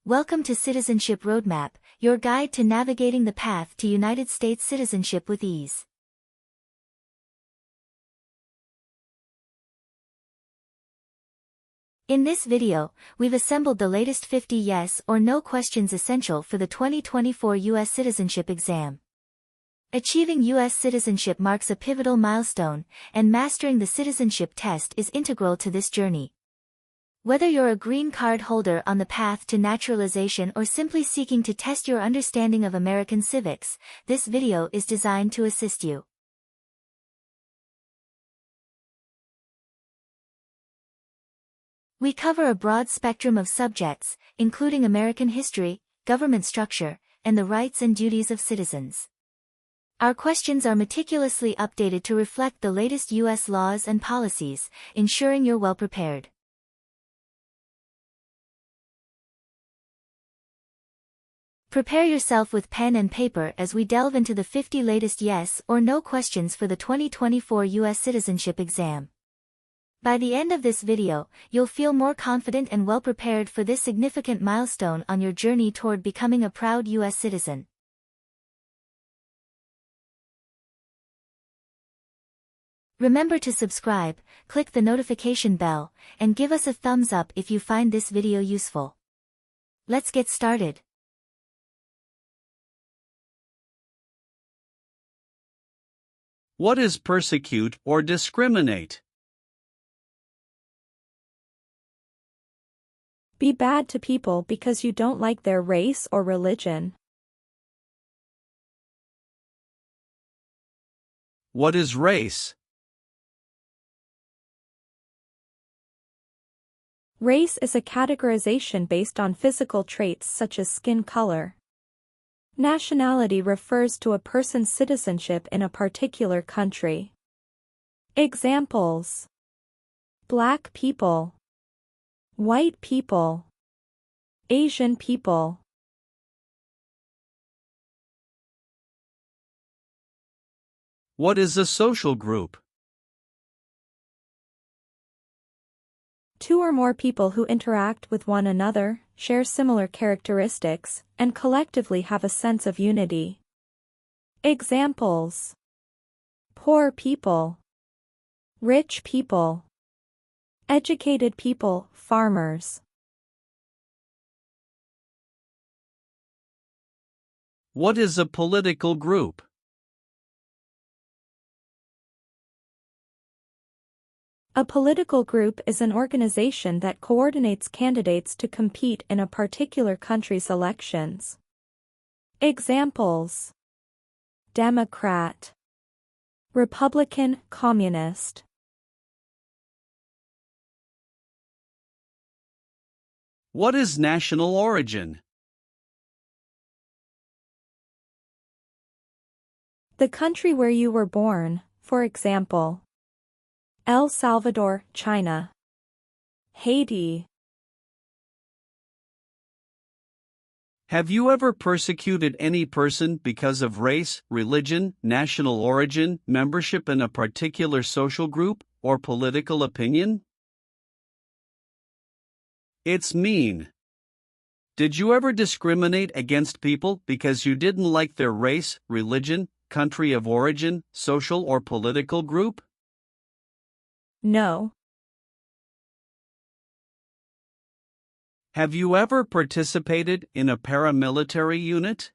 Welcome to Citizenship Roadmap, your guide to navigating the path to United States citizenship with ease. In this video, we've assembled the latest 50 yes or no questions essential for the 2024 U.S. citizenship exam. Achieving U.S. citizenship marks a pivotal milestone, and mastering the citizenship test is integral to this journey. Whether you're a green card holder on the path to naturalization or simply seeking to test your understanding of American civics, this video is designed to assist you. We cover a broad spectrum of subjects, including American history, government structure, and the rights and duties of citizens. Our questions are meticulously updated to reflect the latest U.S. laws and policies, ensuring you're well prepared. Prepare yourself with pen and paper as we delve into the 50 latest yes or no questions for the 2024 U.S. citizenship exam. By the end of this video, you'll feel more confident and well prepared for this significant milestone on your journey toward becoming a proud U.S. citizen. Remember to subscribe, click the notification bell, and give us a thumbs up if you find this video useful. Let's get started. What is persecute or discriminate? Be bad to people because you don't like their race or religion. What is race? Race is a categorization based on physical traits such as skin color. Nationality refers to a person's citizenship in a particular country. Examples: Black people, white people, Asian people. What is a social group? Two or more people who interact with one another, share similar characteristics, and collectively have a sense of unity. Examples: poor people, rich people, educated people, farmers. What is a political group? A political group is an organization that coordinates candidates to compete in a particular country's elections. Examples: Democrat, Republican, Communist. What is national origin? The country where you were born, for example, El Salvador, China, Haiti. Have you ever persecuted any person because of race, religion, national origin, membership in a particular social group, or political opinion? It's mean. Did you ever discriminate against people because you didn't like their race, religion, country of origin, social or political group? No. Have you ever participated in a paramilitary unit?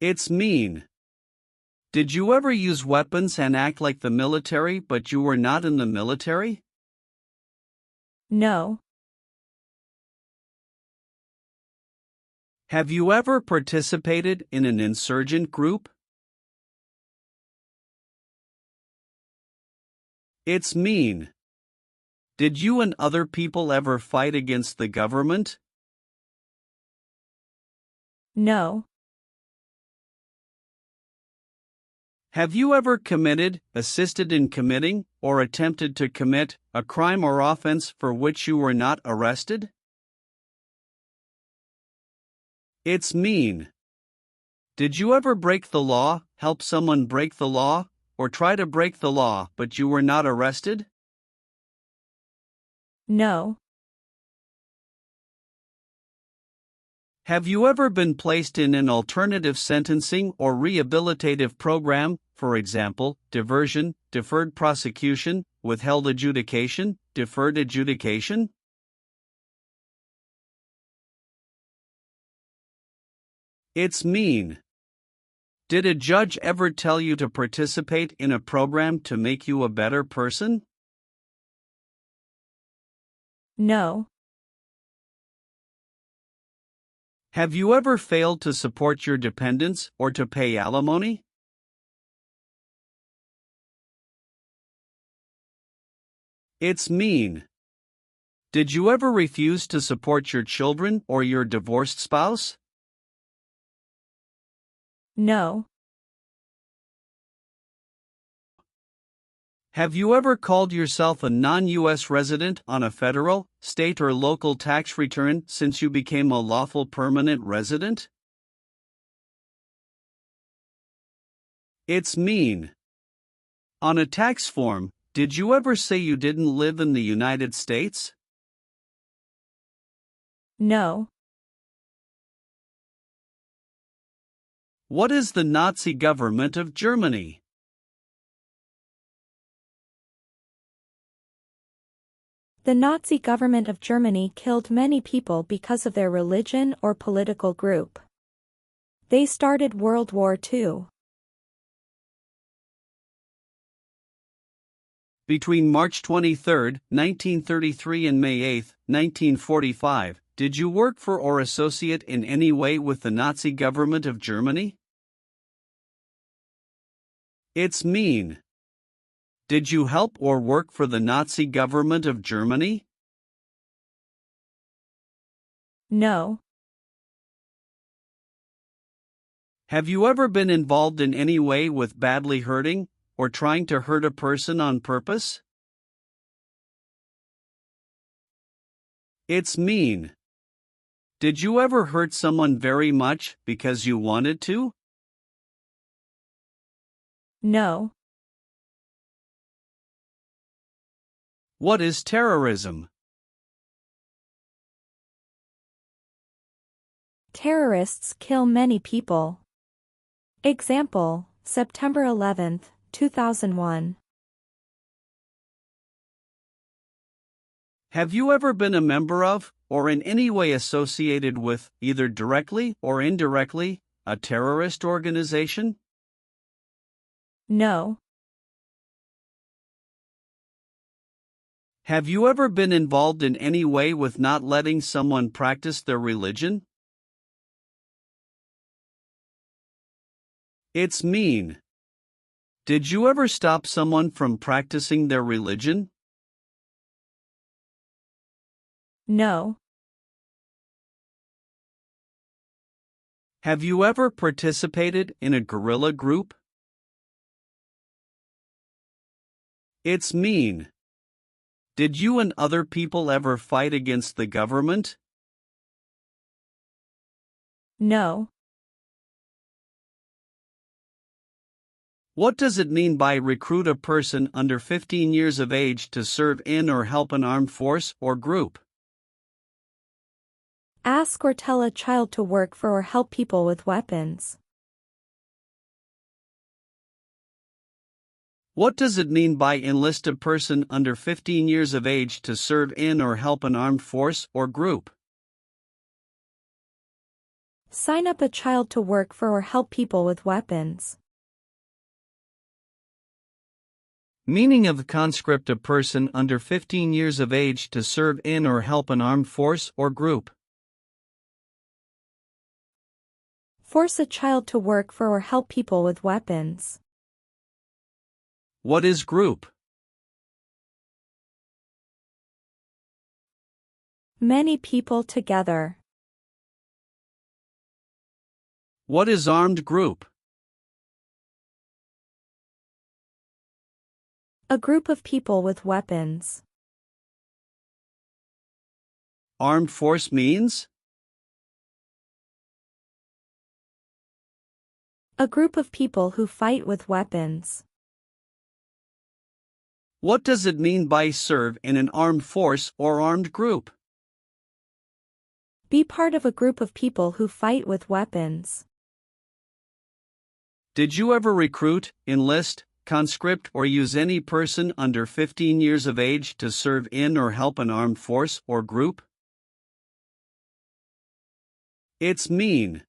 It's mean. Did you ever use weapons and act like the military but you were not in the military? No. Have you ever participated in an insurgent group? It's mean. Did you and other people ever fight against the government? No. Have you ever committed, assisted in committing, or attempted to commit a crime or offense for which you were not arrested? It's mean. Did you ever break the law, help someone break the law, or try to break the law but you were not arrested? No. Have you ever been placed in an alternative sentencing or rehabilitative program, for example, diversion, deferred prosecution, withheld adjudication, deferred adjudication? It's mean. Did a judge ever tell you to participate in a program to make you a better person? No. Have you ever failed to support your dependents or to pay alimony? It's mean. Did you ever refuse to support your children or your divorced spouse? No. Have you ever called yourself a non-U.S. resident on a federal, state or local tax return since you became a lawful permanent resident? It's mean. On a tax form, did you ever say you didn't live in the United States? No. What is the Nazi government of Germany? The Nazi government of Germany killed many people because of their religion or political group. They started World War II. Between March 23, 1933 and May 8, 1945, did you work for or associate in any way with the Nazi government of Germany? It's mean. Did you help or work for the Nazi government of Germany? No. Have you ever been involved in any way with badly hurting or trying to hurt a person on purpose? It's mean. Did you ever hurt someone very much because you wanted to? No. What is terrorism? Terrorists kill many people. Example, September 11, 2001. Have you ever been a member of, or in any way associated with, either directly or indirectly, a terrorist organization? No. Have you ever been involved in any way with not letting someone practice their religion? It's mean. Did you ever stop someone from practicing their religion? No. Have you ever participated in a guerrilla group? It's mean. Did you and other people ever fight against the government? No. What does it mean by recruit a person under 15 years of age to serve in or help an armed force or group? Ask or tell a child to work for or help people with weapons. What does it mean by enlist a person under 15 years of age to serve in or help an armed force or group? Sign up a child to work for or help people with weapons. Meaning of the conscript: a person under 15 years of age to serve in or help an armed force or group. Force a child to work for or help people with weapons. What is group? Many people together. What is armed group? A group of people with weapons. Armed force means? A group of people who fight with weapons. What does it mean by serve in an armed force or armed group? Be part of a group of people who fight with weapons. Did you ever recruit, enlist, conscript, or use any person under 15 years of age to serve in or help an armed force or group? It's mean.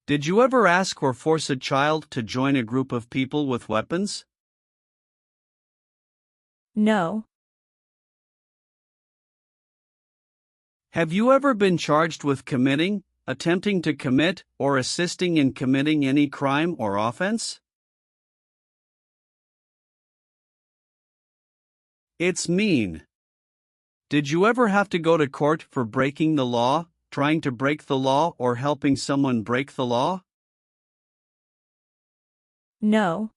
Did you ever ask or force a child to join a group of people with weapons? No. Have you ever been charged with committing, attempting to commit, or assisting in committing any crime or offense? It's mean. Did you ever have to go to court for breaking the law, trying to break the law, or helping someone break the law? No.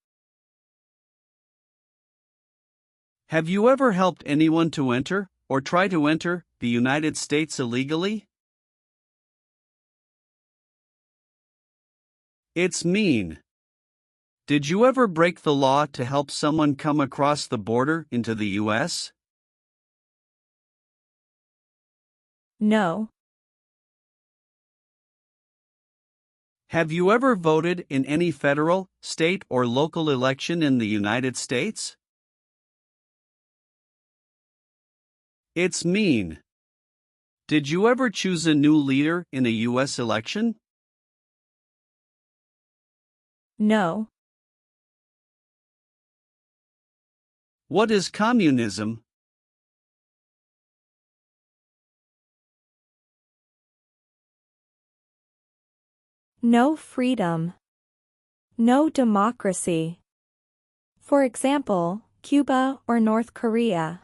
Have you ever helped anyone to enter, or try to enter, the United States illegally? It's mean. Did you ever break the law to help someone come across the border into the U.S.? No. Have you ever voted in any federal, state, or local election in the United States? It's mean. Did you ever choose a new leader in a U.S. election? No. What is communism? No freedom. No democracy. For example, Cuba or North Korea.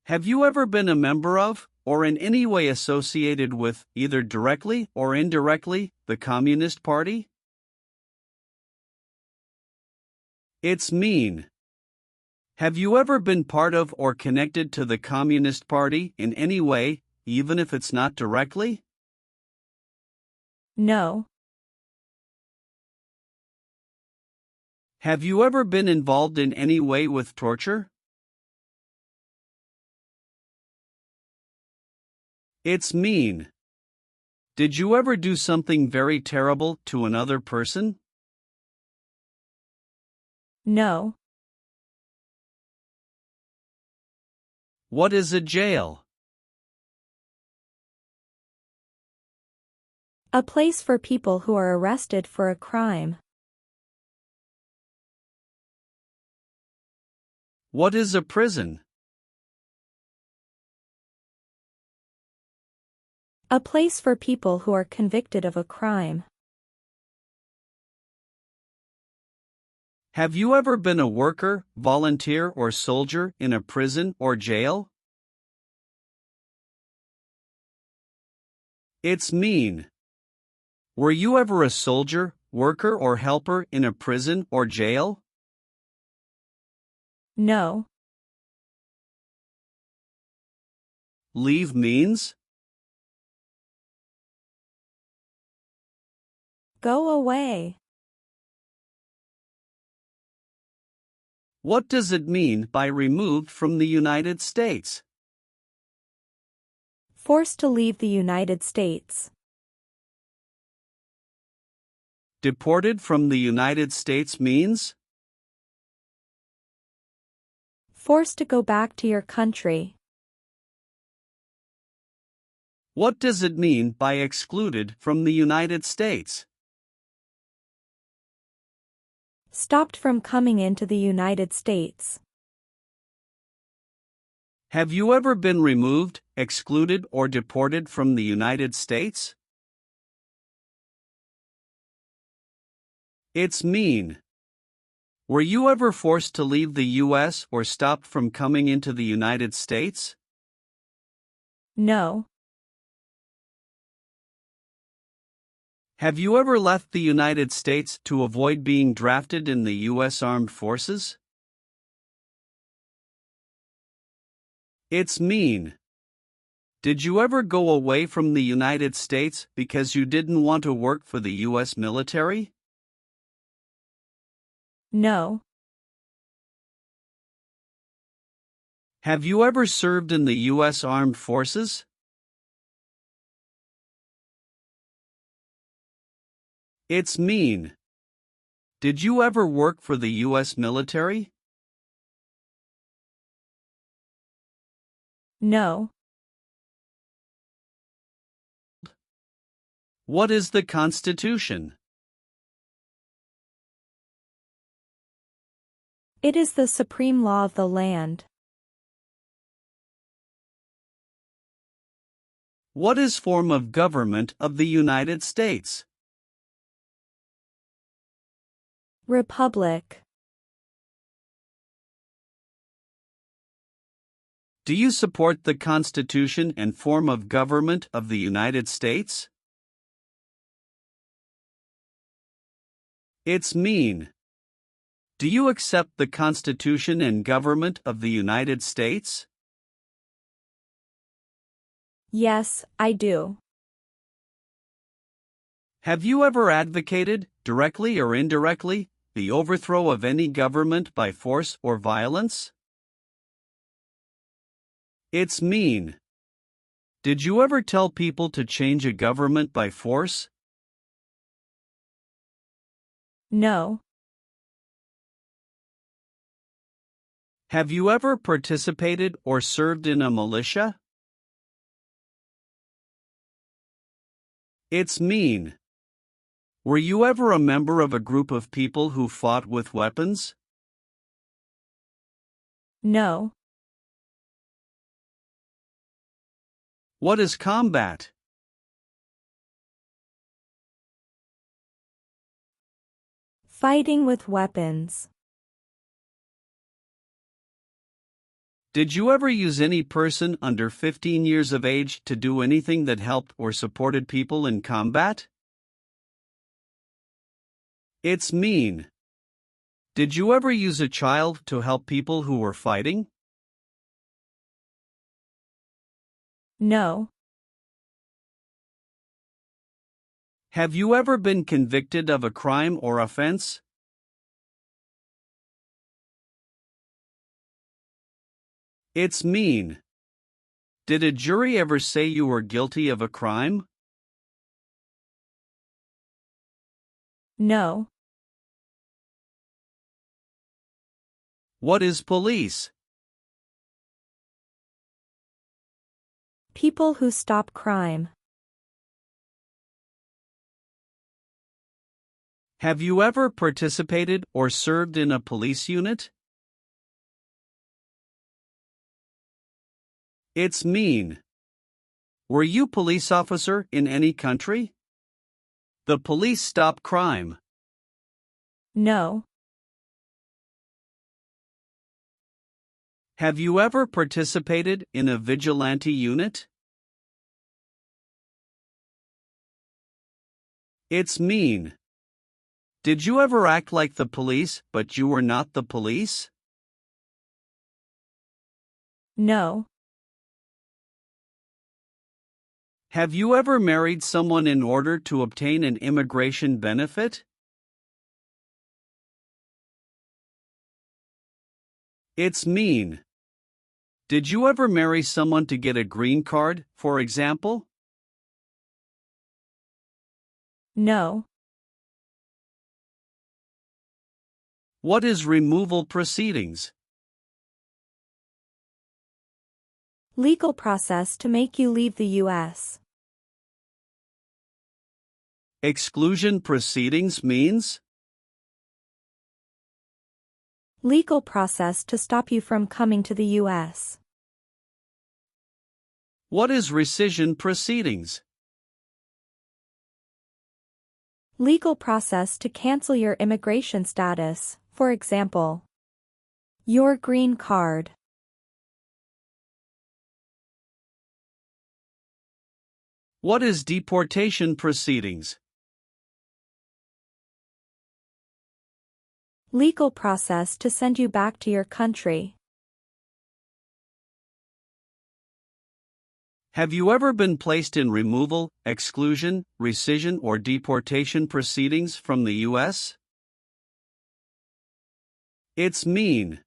Have you ever been a member of, or in any way associated with, either directly or indirectly, the Communist Party? It's mean. Have you ever been part of or connected to the Communist Party in any way, even if it's not directly? No. Have you ever been involved in any way with torture? It's mean. Did you ever do something very terrible to another person? No. What is a jail? A place for people who are arrested for a crime. What is a prison? A place for people who are convicted of a crime. Have you ever been a worker, volunteer, or soldier in a prison or jail? It's mean. Were you ever a soldier, worker, or helper in a prison or jail? No. Leave means? Go away. What does it mean by removed from the United States? Forced to leave the United States. Deported from the United States means? Forced to go back to your country. What does it mean by excluded from the United States? Stopped from coming into the United States. Have you ever been removed, excluded, or deported from the United States? It's mean. Were you ever forced to leave the U.S. or stopped from coming into the United States? No. Have you ever left the United States to avoid being drafted in the U.S. Armed Forces? It's mean. Did you ever go away from the United States because you didn't want to work for the U.S. military? No. Have you ever served in the U.S. Armed Forces? It's mean. Did you ever work for the U.S. military? No. What is the Constitution? It is the supreme law of the land. What is form of government of the United States? Republic. Do you support the Constitution and form of government of the United States? It's mean. Do you accept the Constitution and government of the United States? Yes, I do. Have you ever advocated, directly or indirectly, the overthrow of any government by force or violence? It's mean. Did you ever tell people to change a government by force? No. Have you ever participated or served in a militia? It's mean. Were you ever a member of a group of people who fought with weapons? No. What is combat? Fighting with weapons. Did you ever use any person under 15 years of age to do anything that helped or supported people in combat? It's mean. Did you ever use a child to help people who were fighting? No. Have you ever been convicted of a crime or offense? It's mean. Did a jury ever say you were guilty of a crime? No. What is police? People who stop crime. Have you ever participated or served in a police unit? It's mean. Were you police officer in any country? The police stop crime. No. Have you ever participated in a vigilante unit? It's mean. Did you ever act like the police but you were not the police? No. Have you ever married someone in order to obtain an immigration benefit? It's mean. Did you ever marry someone to get a green card, for example? No. What is removal proceedings? Legal process to make you leave the U.S. Exclusion proceedings means? Legal process to stop you from coming to the U.S. What is rescission proceedings? Legal process to cancel your immigration status, for example, your green card. What is deportation proceedings? Legal process to send you back to your country. Have you ever been placed in removal, exclusion, rescission, or deportation proceedings from the U.S.? It's mean.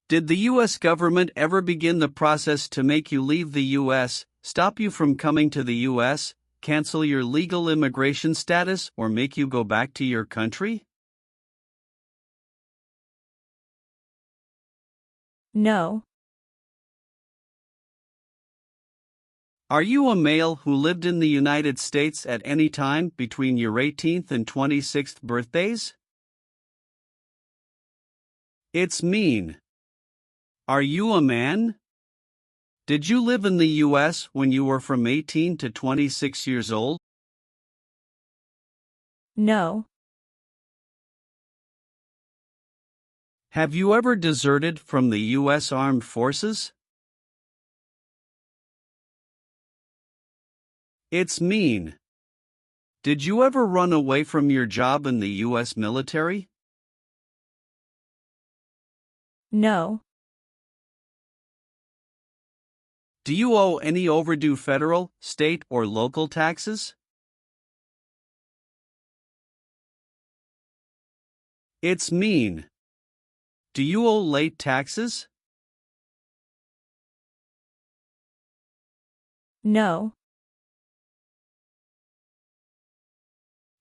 Did the U.S. government ever begin the process to make you leave the U.S., stop you from coming to the U.S., cancel your legal immigration status, or make you go back to your country? No. Are you a male who lived in the United States at any time between your 18th and 26th birthdays? It's mean. Are you a man? Did you live in the U.S. when you were from 18 to 26 years old? No. Have you ever deserted from the U.S. Armed Forces? It's mean. Did you ever run away from your job in the U.S. military? No. Do you owe any overdue federal, state, or local taxes? It's mean. Do you owe late taxes? No.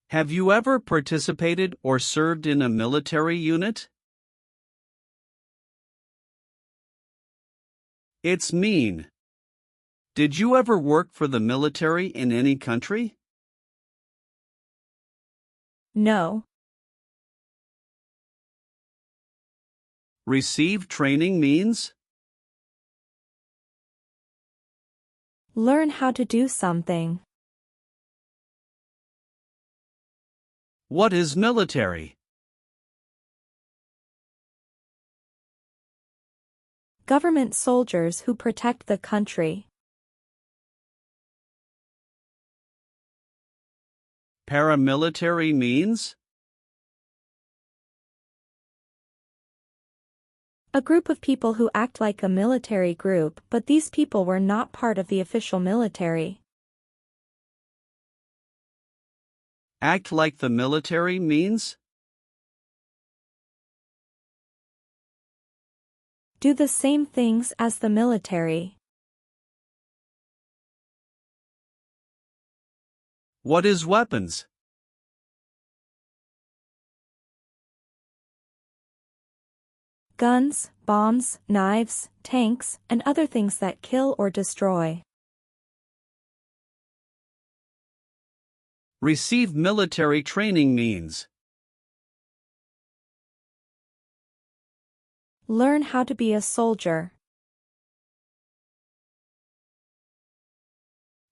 Have you ever participated or served in a military unit? It's mean. Did you ever work for the military in any country? No. Receive training means? Learn how to do something. What is military? Government soldiers who protect the country. Paramilitary means? A group of people who act like a military group, but these people were not part of the official military. Act like the military means? Do the same things as the military. What is weapons? Guns, bombs, knives, tanks, and other things that kill or destroy. Receive military training means? Learn how to be a soldier.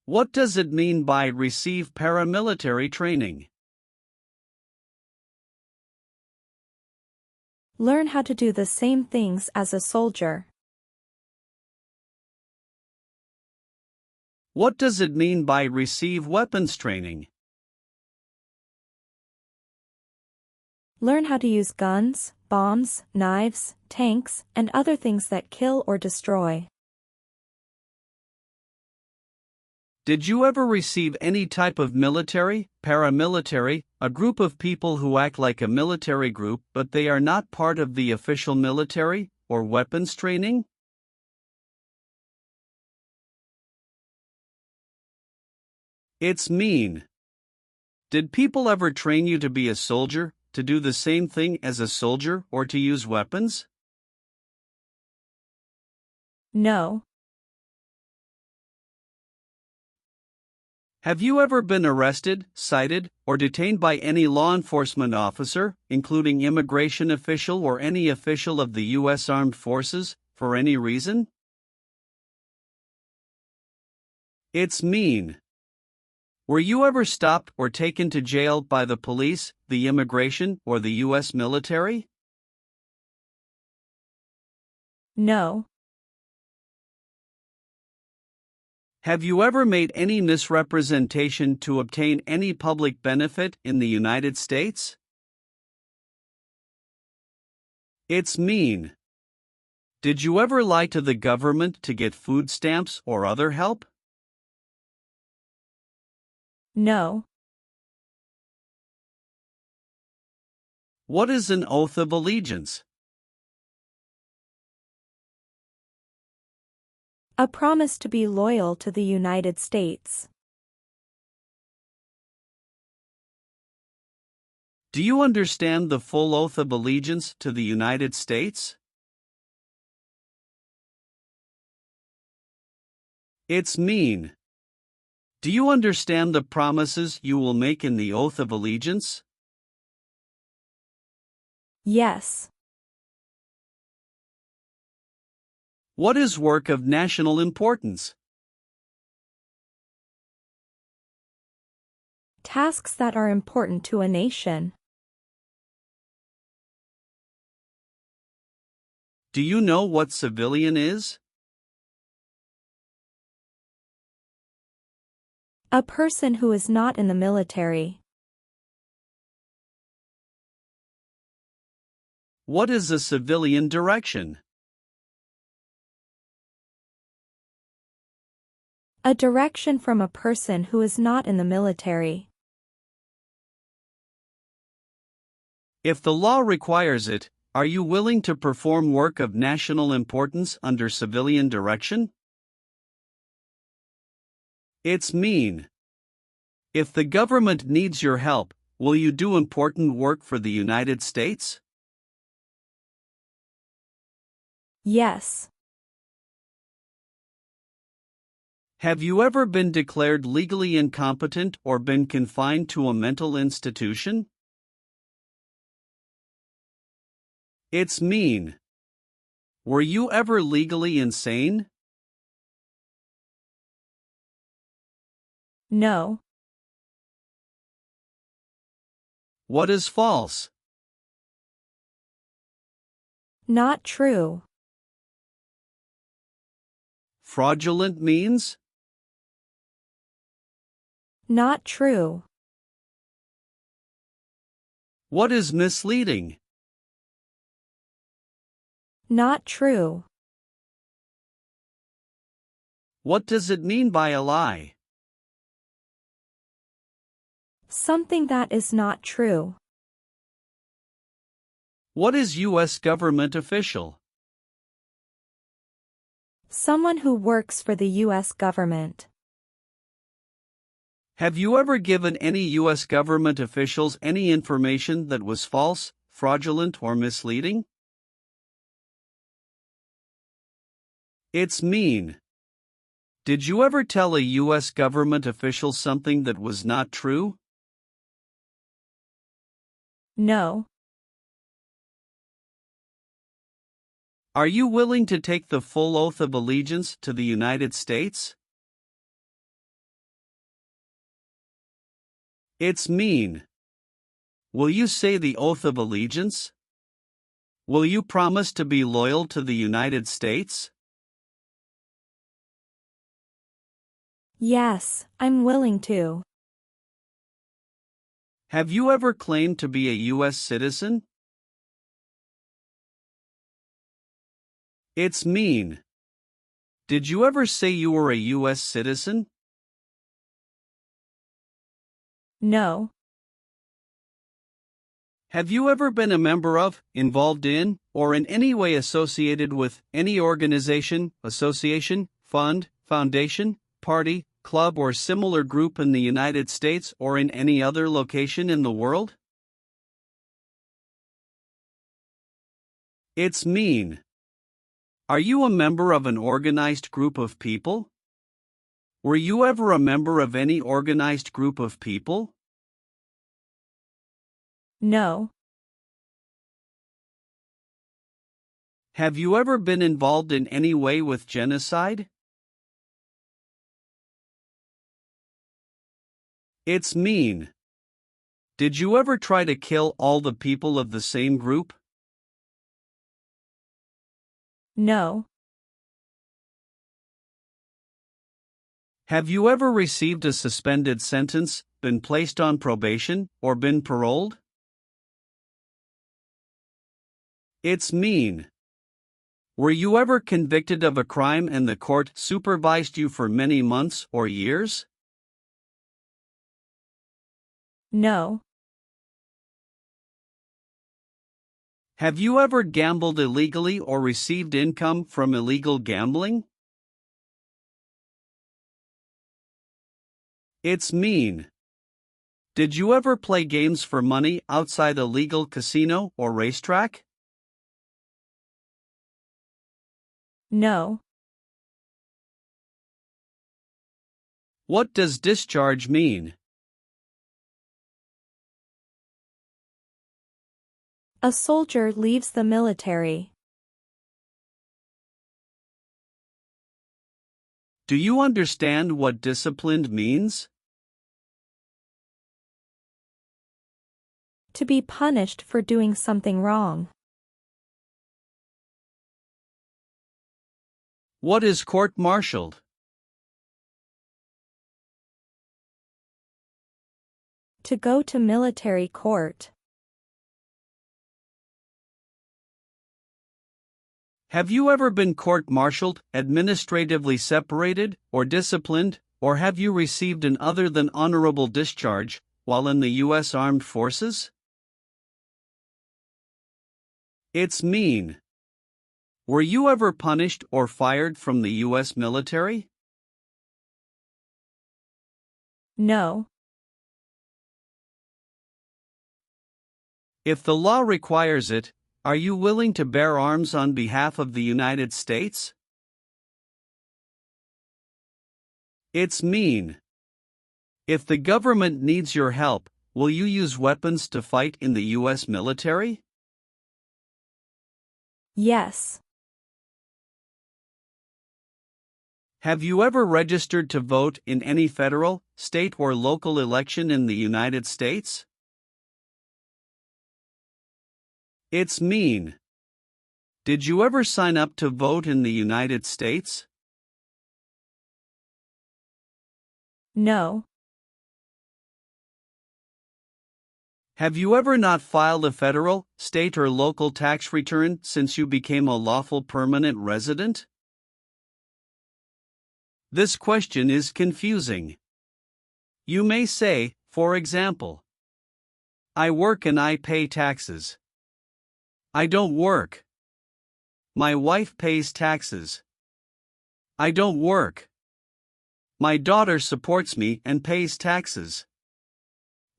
What does it mean by receive paramilitary training? Learn how to do the same things as a soldier. What does it mean by receive weapons training? Learn how to use guns, bombs, knives, tanks, and other things that kill or destroy. Did you ever receive any type of military, paramilitary, a group of people who act like a military group but they are not part of the official military, or weapons training? It's mean. Did people ever train you to be a soldier, to do the same thing as a soldier, or to use weapons? No. Have you ever been arrested, cited, or detained by any law enforcement officer, including immigration official or any official of the U.S. Armed Forces, for any reason? It's mean. Were you ever stopped or taken to jail by the police, the immigration, or the U.S. military? No. Have you ever made any misrepresentation to obtain any public benefit in the United States? It's mean. Did you ever lie to the government to get food stamps or other help? No. What is an oath of allegiance? A promise to be loyal to the United States. Do you understand the full oath of allegiance to the United States? It's mean. Do you understand the promises you will make in the oath of allegiance? Yes. What is work of national importance? Tasks that are important to a nation. Do you know what civilian is? A person who is not in the military. What is a civilian direction? A direction from a person who is not in the military. If the law requires it, are you willing to perform work of national importance under civilian direction? It's mean. If the government needs your help, will you do important work for the United States? Yes. Have you ever been declared legally incompetent or been confined to a mental institution? It's mean. Were you ever legally insane? No. What is false? Not true. Fraudulent means? Not true. What is misleading? Not true. What does it mean by a lie? Something that is not true. What is U.S. government official? Someone who works for the U.S. government. Have you ever given any U.S. government officials any information that was false, fraudulent, or misleading? It's mean. Did you ever tell a U.S. government official something that was not true? No. Are you willing to take the full oath of allegiance to the United States? It's mean. Will you say the oath of allegiance? Will you promise to be loyal to the United States? Yes, I'm willing to. Have you ever claimed to be a U.S. citizen? It's mean. Did you ever say you were a U.S. citizen? No. Have you ever been a member of, involved in, or in any way associated with any organization, association, fund, foundation, party, club, or similar group in the United States or in any other location in the world? It's mean. Are you a member of an organized group of people? Were you ever a member of any organized group of people? No. Have you ever been involved in any way with genocide? It's mean. Did you ever try to kill all the people of the same group? No. Have you ever received a suspended sentence, been placed on probation, or been paroled? It's mean. Were you ever convicted of a crime and the court supervised you for many months or years? No. Have you ever gambled illegally or received income from illegal gambling? It's mean. Did you ever play games for money outside a legal casino or racetrack? No. What does discharge mean? A soldier leaves the military. Do you understand what disciplined means? To be punished for doing something wrong. What is court-martialed? To go to military court. Have you ever been court-martialed, administratively separated, or disciplined, or have you received an other than honorable discharge while in the U.S. Armed Forces? It's mean. Were you ever punished or fired from the U.S. military? No. If the law requires it, are you willing to bear arms on behalf of the United States? It's mean. If the government needs your help, will you use weapons to fight in the U.S. military? Yes. Have you ever registered to vote in any federal, state, or local election in the United States? It's mean. Did you ever sign up to vote in the United States? No. Have you ever not filed a federal, state, or local tax return since you became a lawful permanent resident? This question is confusing. You may say, for example, I work and I pay taxes. I don't work. My wife pays taxes. I don't work. My daughter supports me and pays taxes.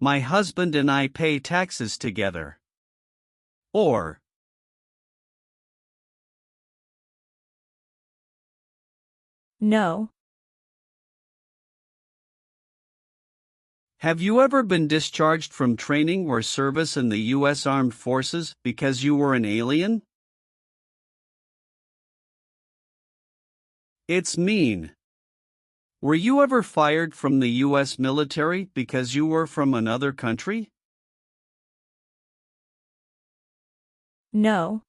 My husband and I pay taxes together. Or, No. have you ever been discharged from training or service in the U.S. Armed Forces because you were an alien? It's mean. Were you ever fired from the U.S. military because you were from another country? No.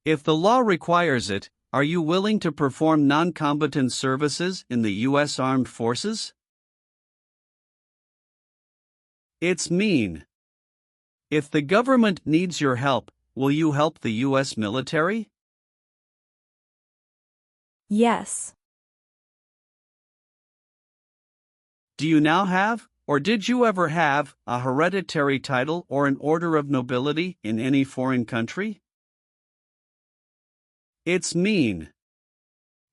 If the law requires it, are you willing to perform non-combatant services in the U.S. Armed Forces? It's mean. If the government needs your help, will you help the U.S. military? Yes. Do you now have, or did you ever have, a hereditary title or an order of nobility in any foreign country? It's mean.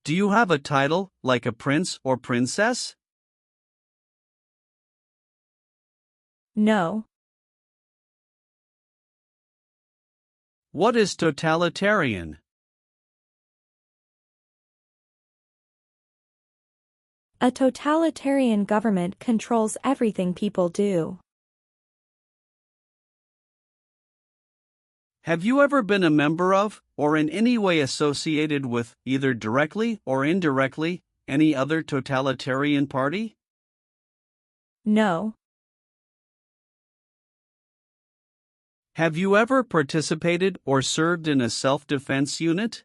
Do you have a title, like a prince or princess? No. What is totalitarian? A totalitarian government controls everything people do. Have you ever been a member of, or in any way associated with, either directly or indirectly, any other totalitarian party? No. Have you ever participated or served in a self-defense unit?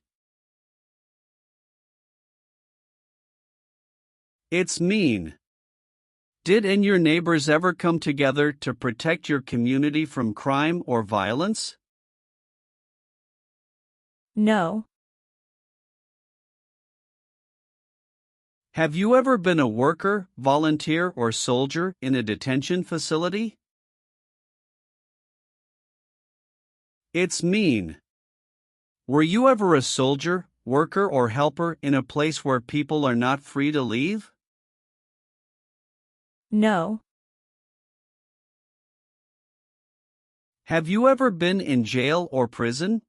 It's mean. Did and your neighbors ever come together to protect your community from crime or violence? No. Have you ever been a worker, volunteer, or soldier in a detention facility? It's mean. Were you ever a soldier, worker or helper in a place where people are not free to leave? No. Have you ever been in jail or prison?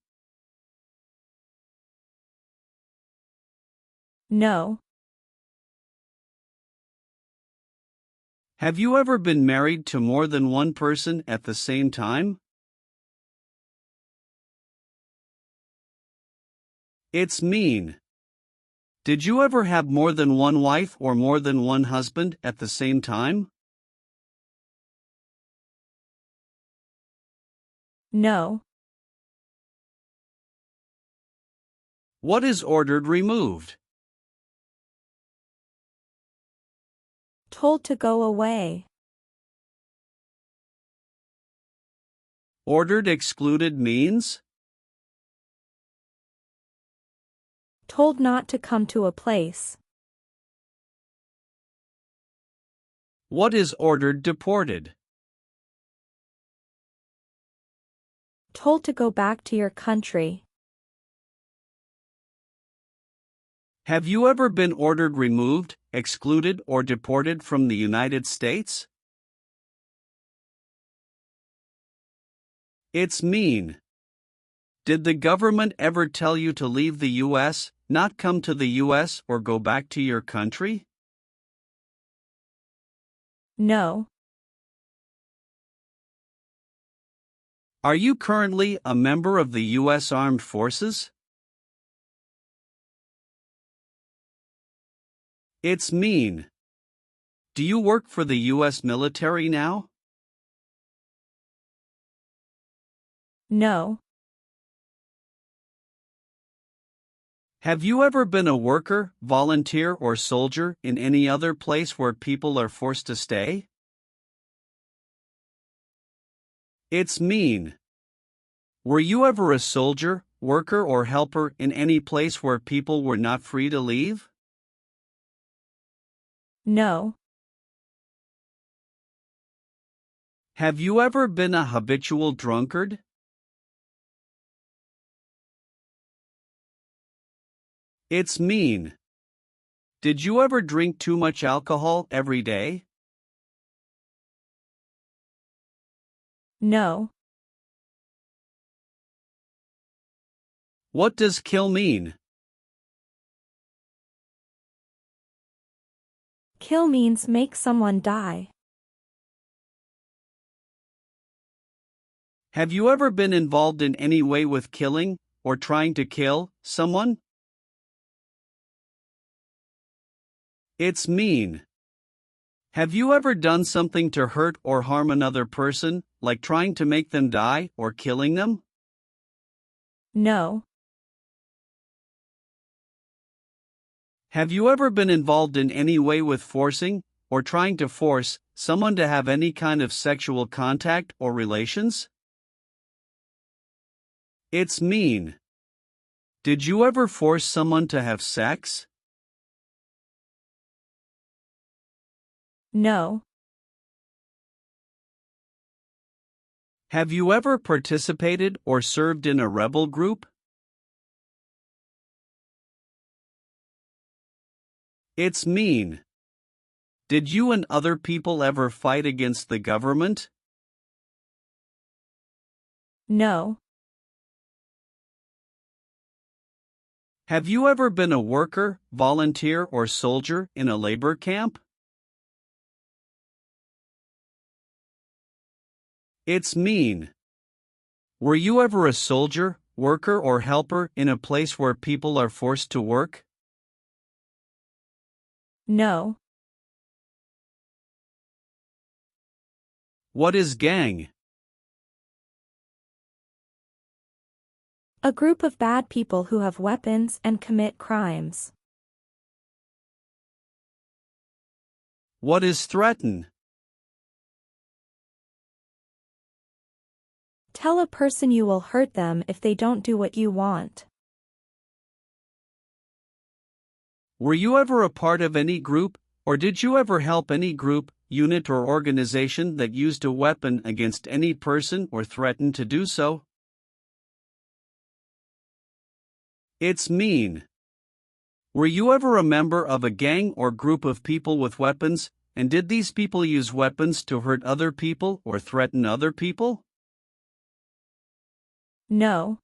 No. Have you ever been married to more than one person at the same time? It's mean. Did you ever have more than one wife or more than one husband at the same time? No. What is ordered removed? Told to go away. Ordered excluded means? Told not to come to a place. What is ordered deported? Told to go back to your country. Have you ever been ordered removed, excluded, or deported from the United States? It's mean. Did the government ever tell you to leave the U.S., not come to the U.S., or go back to your country? No. Are you currently a member of the U.S. Armed Forces? It's mean. Do you work for the U.S. military now? No. Have you ever been a worker, volunteer, or soldier in any other place where people are forced to stay? It's mean. Were you ever a soldier, worker, or helper in any place where people were not free to leave? No. Have you ever been a habitual drunkard? It's mean. Did you ever drink too much alcohol every day? No. What does kill mean? Kill means make someone die. Have you ever been involved in any way with killing, or trying to kill, someone? It's mean. Have you ever done something to hurt or harm another person, like trying to make them die or killing them? No. Have you ever been involved in any way with forcing, or trying to force, someone to have any kind of sexual contact or relations? It's mean. Did you ever force someone to have sex? No. Have you ever participated or served in a rebel group? It's mean. Did you and other people ever fight against the government? No. Have you ever been a worker, volunteer, or soldier in a labor camp? It's mean. Were you ever a soldier, worker, or helper in a place where people are forced to work? No. What is gang? A group of bad people who have weapons and commit crimes. What is threaten? Tell a person you will hurt them if they don't do what you want. Were you ever a part of any group, or did you ever help any group, unit, or organization that used a weapon against any person or threatened to do so? It's mean. Were you ever a member of a gang or group of people with weapons, and did these people use weapons to hurt other people or threaten other people? No.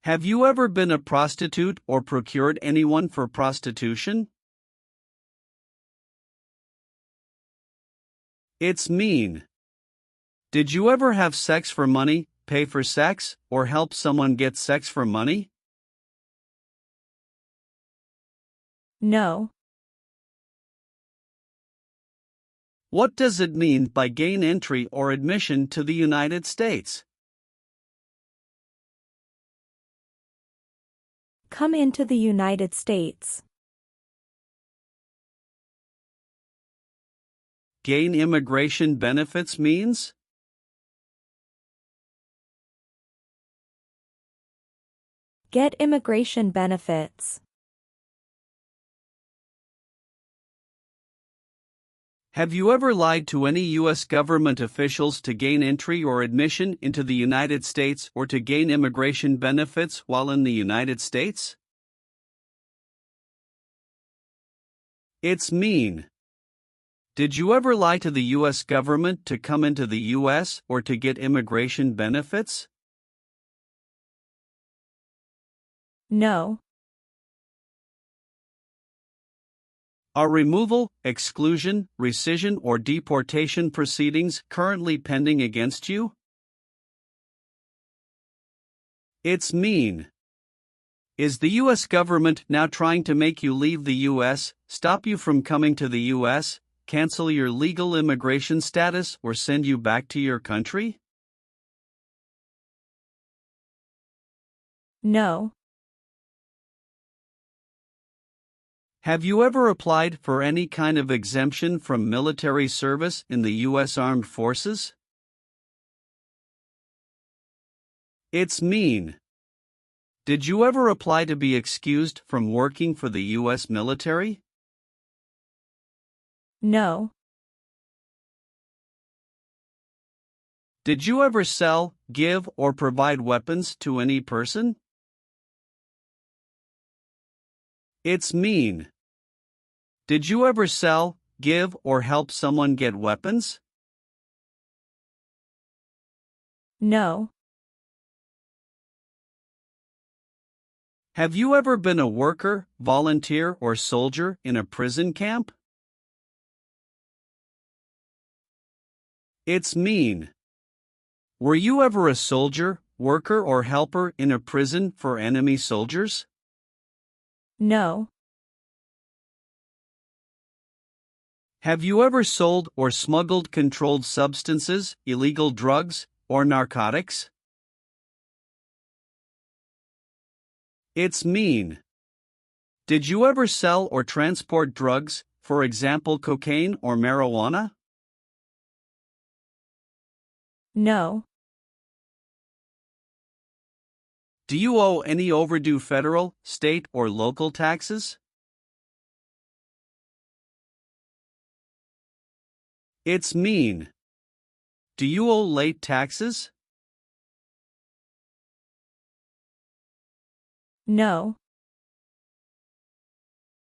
Have you ever been a prostitute or procured anyone for prostitution? It's mean. Did you ever have sex for money, pay for sex, or help someone get sex for money? No. What does it mean by gain entry or admission to the United States? Come into the United States. Gain immigration benefits means? Get immigration benefits. Have you ever lied to any U.S. government officials to gain entry or admission into the United States or to gain immigration benefits while in the United States? It's mean. Did you ever lie to the U.S. government to come into the U.S. or to get immigration benefits? No. Are removal, exclusion, rescission, or deportation proceedings currently pending against you? It's mean. Is the U.S. government now trying to make you leave the U.S., stop you from coming to the U.S., cancel your legal immigration status, or send you back to your country? No. Have you ever applied for any kind of exemption from military service in the U.S. Armed Forces? It's mean. Did you ever apply to be excused from working for the U.S. military? No. Did you ever sell, give, or provide weapons to any person? It's mean. Did you ever sell, give, or help someone get weapons? No. Have you ever been a worker, volunteer, or soldier in a prison camp? It's mean. Were you ever a soldier, worker, or helper in a prison for enemy soldiers? No. Have you ever sold or smuggled controlled substances, illegal drugs, or narcotics? It's mean. Did you ever sell or transport drugs, for example cocaine or marijuana? No. Do you owe any overdue federal, state, or local taxes? It's mean. Do you owe late taxes? No.